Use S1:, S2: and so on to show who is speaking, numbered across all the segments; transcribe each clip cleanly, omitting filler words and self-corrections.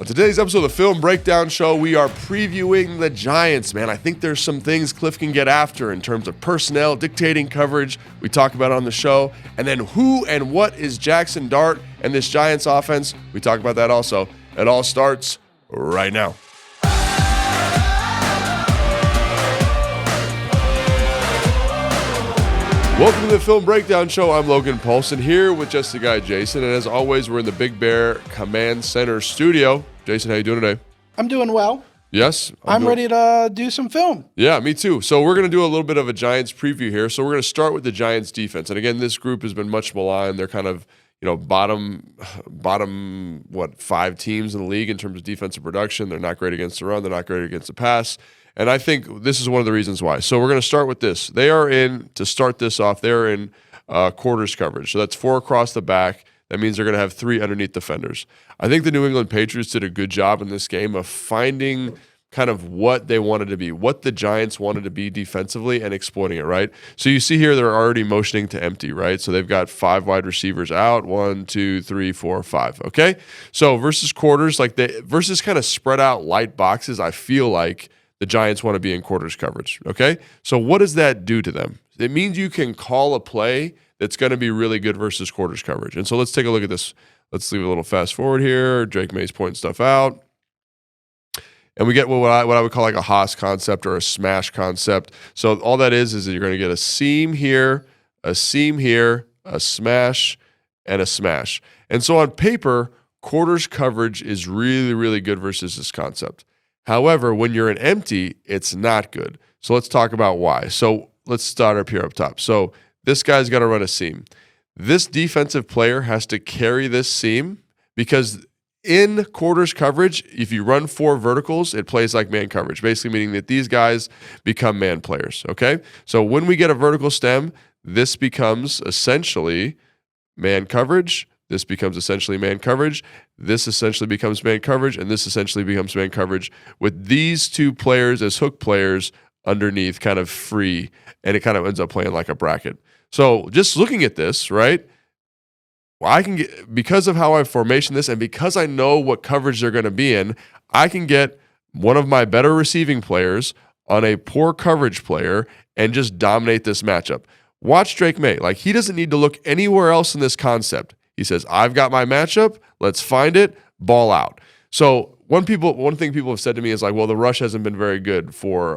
S1: On today's episode of the Film Breakdown Show, we are previewing the Giants, man. I think there's some things Cliff can get after in terms of personnel, dictating coverage. We talk about it on the show. And then who and what is Jaxson Dart and this Giants offense? We talk about that also. It all starts right now. Welcome to the Film Breakdown Show. I'm Logan Paulsen here with just the guy Jason. And as always, we're in the Big Bear Command Center studio. Jason, how you doing today?
S2: I'm doing well.
S1: Yes?
S2: I'm ready to do some film.
S1: Yeah, me too. So we're going to do a little bit of a Giants preview here. So we're going to start with the Giants defense. And again, this group has been much maligned. They're kind of, bottom, 5 teams in the league in terms of defensive production. They're not great against the run. They're not great against the pass. And I think this is one of the reasons why. So we're going to start with this. They are in, to start this off, they're in quarters coverage. So that's 4 across the back. That means they're going to have 3 underneath defenders. I think the New England Patriots did a good job in this game of finding kind of what they wanted to be, what the Giants wanted to be defensively and exploiting it, right? So you see here they're already motioning to empty, right? So they've got 5 wide receivers out, 1, 2, 3, 4, 5, okay? So versus quarters, versus kind of spread out light boxes, I feel like the Giants want to be in quarters coverage, okay? So what does that do to them? It means you can call a play that's going to be really good versus quarters coverage. And so let's take a look at this. Let's leave a little fast forward here. Drake May's pointing stuff out. And we get what I would call like a Haas concept or a smash concept. So all that is that you're going to get a seam here, a smash, and a smash. And so on paper, quarters coverage is really, really good versus this concept. However, when you're in empty, it's not good. So let's talk about why. So let's start up here up top. So this guy's got to run a seam. This defensive player has to carry this seam because in quarters coverage, if you run 4 verticals, it plays like man coverage, basically meaning that these guys become man players, okay? So when we get a vertical stem, this becomes essentially man coverage. This becomes essentially man coverage. This essentially becomes man coverage, and this essentially becomes man coverage with these 2 players as hook players underneath kind of free, and it kind of ends up playing like a bracket. So just looking at this, right, I can get, because of how I formation this and because I know what coverage they're going to be in, I can get one of my better receiving players on a poor coverage player and just dominate this matchup. Watch Drake May. Like, he doesn't need to look anywhere else in this concept. He says, I've got my matchup. Let's find it. Ball out. So one thing people have said to me is like, well, the rush hasn't been very good for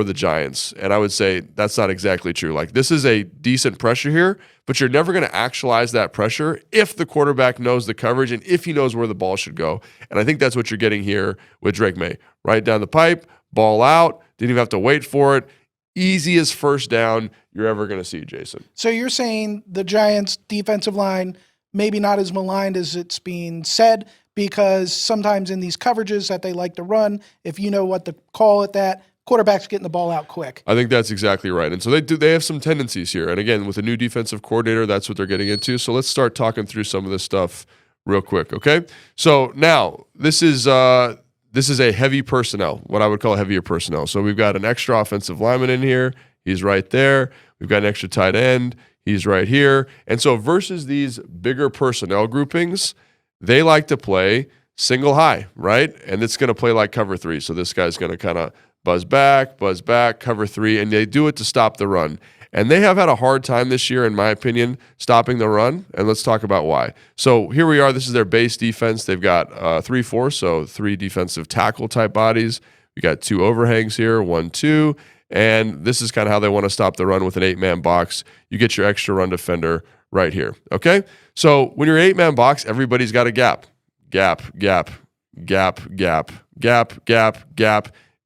S1: the Giants. And I would say that's not exactly true. Like, this is a decent pressure here, but you're never going to actualize that pressure if the quarterback knows the coverage and if he knows where the ball should go. And I think that's what you're getting here with Drake May. Right down the pipe, ball out, didn't even have to wait for it. Easiest first down you're ever going to see, Jason.
S2: So you're saying the Giants' defensive line maybe not as maligned as it's being said, because sometimes in these coverages that they like to run, if you know what to call it, that quarterback's getting the ball out quick.
S1: I think that's exactly right. And so they have some tendencies here. And again, with a new defensive coordinator, that's what they're getting into. So let's start talking through some of this stuff real quick, okay? So now this is a heavy personnel, what I would call heavier personnel. So we've got an extra offensive lineman in here. He's right there. We've got an extra tight end. He's right here. And so versus these bigger personnel groupings, they like to play single high, right? And it's going to play like cover 3. So this guy's going to kind of buzz back, cover 3, and they do it to stop the run. And they have had a hard time this year, in my opinion, stopping the run, and let's talk about why. So here we are. This is their base defense. They've got 3-4, so 3 defensive tackle type bodies. We got 2 overhangs here, 1, 2, and this is kind of how they want to stop the run with an 8-man box. You get your extra run defender right here, okay? So when you're 8-man box, everybody's got a gap. Gap.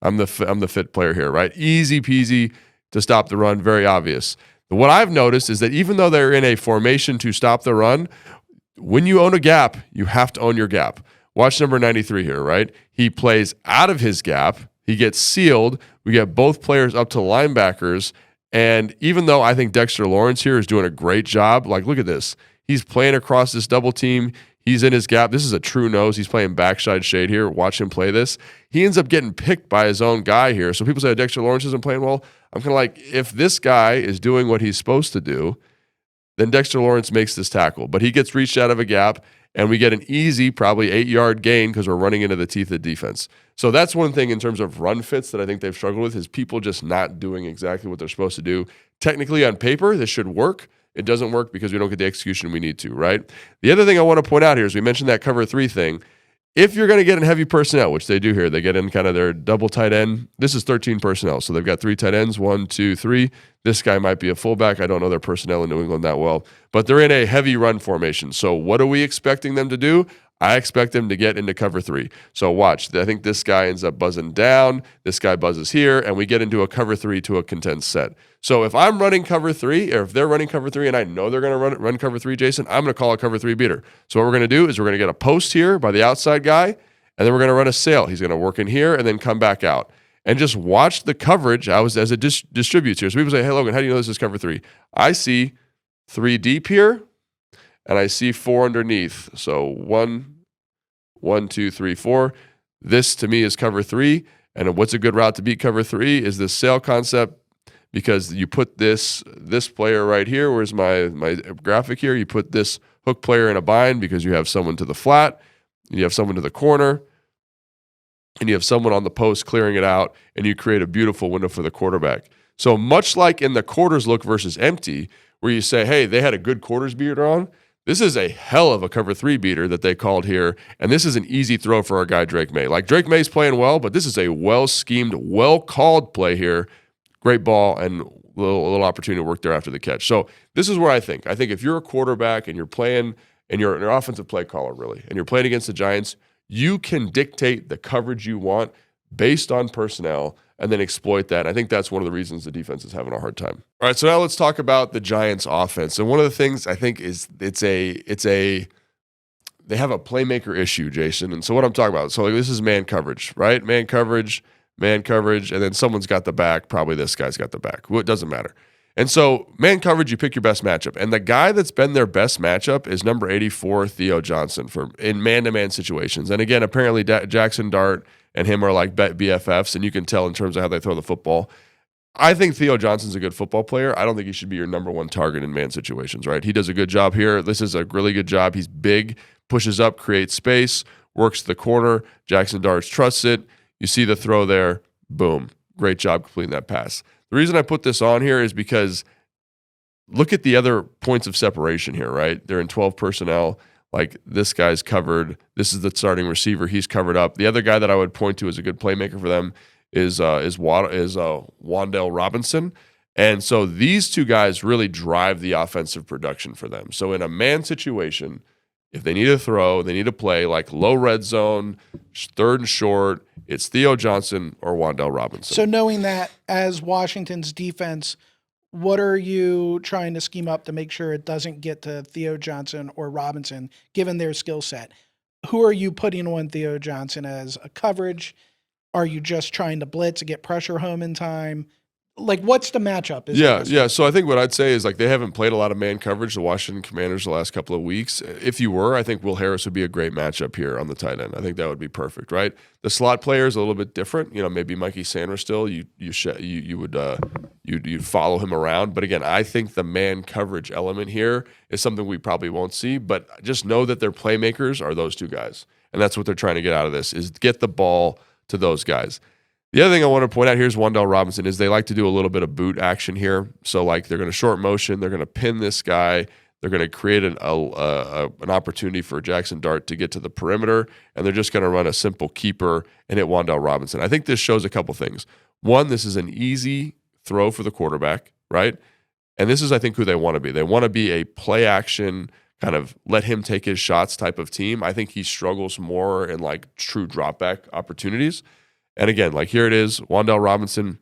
S1: I'm the fit player here, right? Easy peasy to stop the run, very obvious. But what I've noticed is that even though they're in a formation to stop the run, when you own a gap, you have to own your gap. Watch number 93 here, right? He plays out of his gap. He gets sealed. We get both players up to linebackers. And even though I think Dexter Lawrence here is doing a great job, like, look at this. He's playing across this double team. He's in his gap. This is a true nose. He's playing backside shade here. Watch him play this. He ends up getting picked by his own guy here. So people say Dexter Lawrence isn't playing well. I'm kind of like, if this guy is doing what he's supposed to do, then Dexter Lawrence makes this tackle. But he gets reached out of a gap, and we get an easy, probably 8-yard gain because we're running into the teeth of defense. So that's one thing in terms of run fits that I think they've struggled with is people just not doing exactly what they're supposed to do. Technically on paper, this should work. It doesn't work because we don't get the execution we need to, right? The other thing I want to point out here is we mentioned that cover 3 thing. If you're going to get in heavy personnel, which they do here, they get in kind of their double tight end. This is 13 personnel. So they've got 3 tight ends, 1, 2, 3. This guy might be a fullback. I don't know their personnel in New England that well, but they're in a heavy run formation. So what are we expecting them to do? I expect them to get into cover 3. So watch. I think this guy ends up buzzing down. This guy buzzes here, and we get into a cover 3 to a condensed set. So if I'm running cover 3, or if they're running cover 3, and I know they're going to run cover 3, Jason, I'm going to call a cover 3 beater. So what we're going to do is we're going to get a post here by the outside guy, and then we're going to run a sail. He's going to work in here and then come back out. And just watch the coverage as it distributes here. So people say, hey, Logan, how do you know this is cover 3? I see 3 deep here, and I see 4 underneath. So 1, 2, 3, 4. This to me is cover 3. And what's a good route to beat cover 3 is this sail concept, because you put this player right here. Where's my graphic here? You put this hook player in a bind because you have someone to the flat, and you have someone to the corner, and you have someone on the post clearing it out, and you create a beautiful window for the quarterback. So much like in the quarters look versus empty, where you say, hey, they had a good quarters beater on, this is a hell of a cover 3 beater that they called here, and this is an easy throw for our guy Drake May. Like, Drake May's playing well, but this is a well-schemed, well-called play here. Great ball and a little opportunity to work there after the catch. So this is where I think if you're a quarterback and you're playing, and you're an offensive play caller, really, and you're playing against the Giants, you can dictate the coverage you want based on personnel and then exploit that. I think that's one of the reasons the defense is having a hard time. All right, so now let's talk about the Giants offense. And one of the things I think is they have a playmaker issue, Jason. And so what I'm talking about, so this is man coverage, right? Man coverage, and then someone's got the back. Probably this guy's got the back. Well, it doesn't matter. And so man coverage, you pick your best matchup. And the guy that's been their best matchup is number 84, Theo Johnson, in man-to-man situations. And again, apparently Jaxson Dart and him are like BFFs, and you can tell in terms of how they throw the football. I think Theo Johnson's a good football player. I don't think he should be your number 1 target in man situations, right? He does a good job here. This is a really good job. He's big, pushes up, creates space, works the corner. Jaxson Dart trusts it. You see the throw there. Boom. Great job completing that pass. The reason I put this on here is because look at the other points of separation here, right? They're in 12 personnel. Like, this guy's covered. This is the starting receiver. He's covered up. The other guy that I would point to as a good playmaker for them is Wan'Dale Robinson. And so these two guys really drive the offensive production for them. So in a man situation, if they need to throw, they need to play like low red zone, 3rd and short, it's Theo Johnson or Wan'Dale Robinson.
S2: So knowing that as Washington's defense, what are you trying to scheme up to make sure it doesn't get to Theo Johnson or Robinson, given their skill set? Who are you putting on Theo Johnson as a coverage? Are you just trying to blitz to get pressure home in time? Like, what's the matchup?
S1: Yeah. So I think what I'd say is, like, they haven't played a lot of man coverage, the Washington Commanders, the last couple of weeks. If you were, I think Will Harris would be a great matchup here on the tight end. I think that would be perfect, right? The slot player is a little bit different. Maybe Mikey Sanders still. You'd follow him around. But again, I think the man coverage element here is something we probably won't see. But just know that their playmakers are those two guys, and that's what they're trying to get out of this: is get the ball to those guys. The other thing I want to point out here is Wan'Dale Robinson is they like to do a little bit of boot action here. So, like, they're going to short motion. They're going to pin this guy. They're going to create an opportunity for Jaxson Dart to get to the perimeter, and they're just going to run a simple keeper and hit Wan'Dale Robinson. I think this shows a couple things. One, this is an easy throw for the quarterback, right? And this is, I think, who they want to be. They want to be a play action, kind of let him take his shots type of team. I think he struggles more in, like, true drop back opportunities. And again, like, here it is, Wan'Dale Robinson.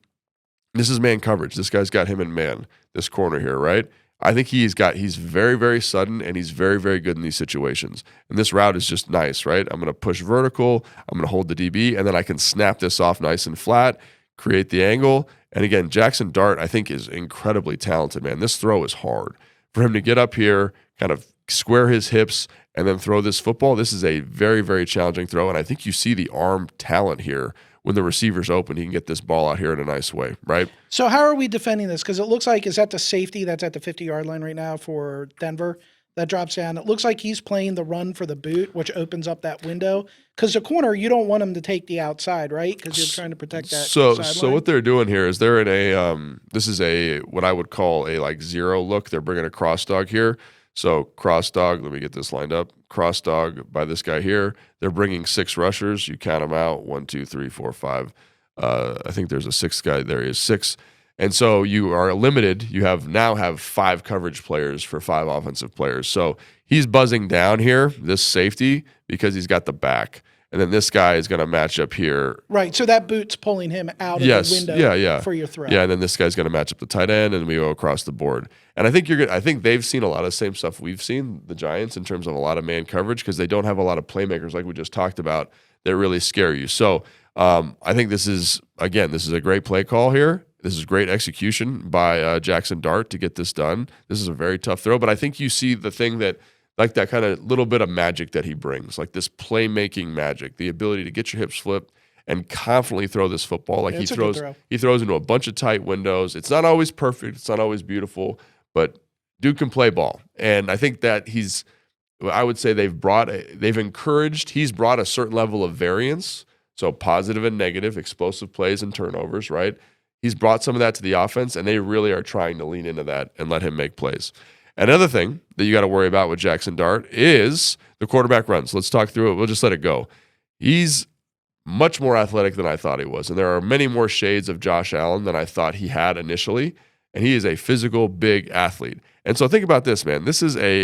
S1: This is man coverage. This guy's got him in man, this corner here, right? I think he's very, very sudden, and he's very, very good in these situations. And this route is just nice, right? I'm going to push vertical. I'm going to hold the DB, and then I can snap this off nice and flat, create the angle. And again, Jaxson Dart, I think, is incredibly talented, man. This throw is hard. For him to get up here, kind of square his hips, and then throw this football, this is a very, very challenging throw. And I think you see the arm talent here. When the receiver's open, he can get this ball out here in a nice way, right?
S2: So how are we defending this? Because it looks like, is that the safety that's at the 50-yard line right now for Denver that drops down. It looks like he's playing the run for the boot, which opens up that window. Because the corner, you don't want him to take the outside, right? Because you're trying to protect that sideline.
S1: So what they're doing here is they're in a this is a what I would call a like zero look. They're bringing a cross dog here. So cross dog, let me get this lined up. Cross dog by this guy here. They're bringing 6 rushers. You count them out. 1, 2, 3, 4, 5. I think there's a 6th guy. There is 6. And so you are limited. You now have 5 coverage players for 5 offensive players. So he's buzzing down here, this safety, because he's got the back. And then this guy is going to match up here.
S2: Right. So that boot's pulling him out of the window for your throw.
S1: Yeah, and then this guy's going to match up the tight end, and we go across the board. And I think I think they've seen a lot of the same stuff we've seen, the Giants, in terms of a lot of man coverage, because they don't have a lot of playmakers like we just talked about that really scare you. So I think this is a great play call here. This is great execution by Jaxson Dart to get this done. This is a very tough throw, but I think you see the thing that, like that kind of little bit of magic that he brings, like this playmaking magic, the ability to get your hips flipped and confidently throw this football. Like he throws into a bunch of tight windows. It's not always perfect. It's not always beautiful, but dude can play ball. And I think that he's brought a certain level of variance. So positive and negative, explosive plays and turnovers, right? He's brought some of that to the offense, and they really are trying to lean into that and let him make plays. Another thing that you got to worry about with Jaxson Dart is the quarterback runs. Let's talk through it. We'll just let it go. He's much more athletic than I thought he was, and there are many more shades of Josh Allen than I thought he had initially, and he is a physical, big athlete. And so think about this, man. I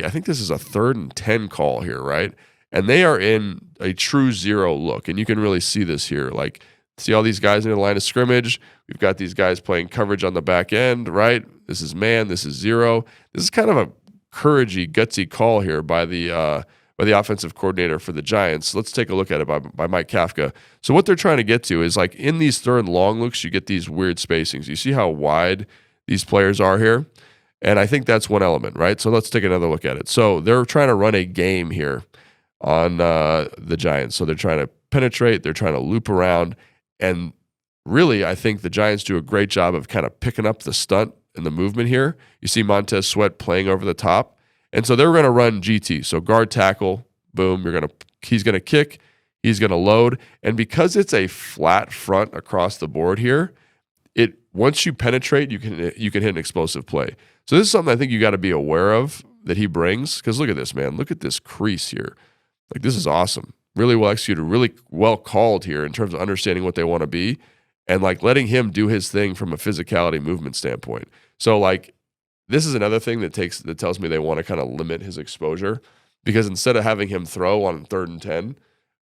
S1: think this is a 3rd and 10 call here, right? And they are in a true zero look, and you can really see this here. Like, see all these guys in the line of scrimmage. We've got these guys playing coverage on the back end, right? This is man. This is zero. This is kind of a couragey, gutsy call here by the offensive coordinator for the Giants. Let's take a look at it by Mike Kafka. So what they're trying to get to is, like, in these 3rd and long looks, you get these weird spacings. You see how wide these players are here? And I think that's one element, right? So let's take another look at it. So they're trying to run a game here on the Giants. So they're trying to penetrate. They're trying to loop around. And really, I think the Giants do a great job of kind of picking up the stunt and the movement here. You see Montez Sweat playing over the top. And so they're going to run GT. So guard tackle, boom, he's going to kick, he's going to load. And because it's a flat front across the board here, once you penetrate, you can hit an explosive play. So this is something I think you got to be aware of that he brings, because look at this, man. Look at this crease here. Like, this is awesome. Really well executed, really well called here in terms of understanding what they want to be and, like, letting him do his thing from a physicality movement standpoint. So, like, this is another thing that tells me they want to kind of limit his exposure, because instead of having him throw on 3rd and 10,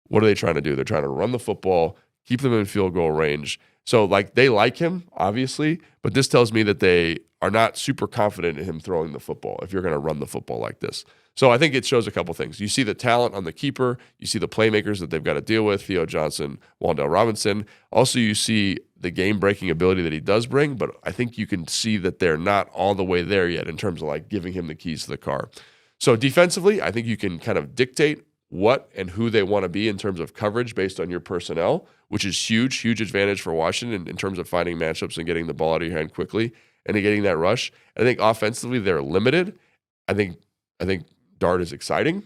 S1: what are they trying to do? They're trying to run the football, keep them in field goal range. So, like, they like him, obviously, but this tells me that they are not super confident in him throwing the football if you're going to run the football like this. So I think it shows a couple things. You see the talent on the keeper. You see the playmakers that they've got to deal with, Theo Johnson, Wan'Dale Robinson. Also, you see the game-breaking ability that he does bring, but I think you can see that they're not all the way there yet in terms of, like, giving him the keys to the car. So defensively, I think you can kind of dictate what and who they want to be in terms of coverage based on your personnel, which is huge advantage for Washington in terms of finding matchups and getting the ball out of your hand quickly and getting that rush. I think offensively they're limited. I think Dart is exciting,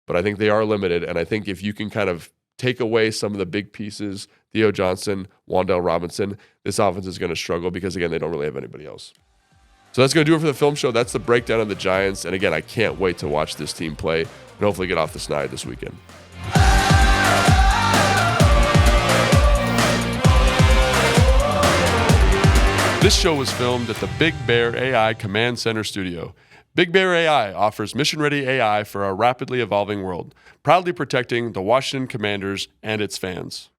S1: but I think they are limited. And I think if you can kind of take away some of the big pieces, Theo Johnson, Wan'Dale Robinson, this offense is going to struggle because, again, they don't really have anybody else. So that's going to do it for the film show. That's the breakdown of the Giants. And again, I can't wait to watch this team play and hopefully get off the snide this weekend. This show was filmed at the Big Bear AI Command Center studio. Big Bear AI offers mission-ready AI for a rapidly evolving world, proudly protecting the Washington Commanders and its fans.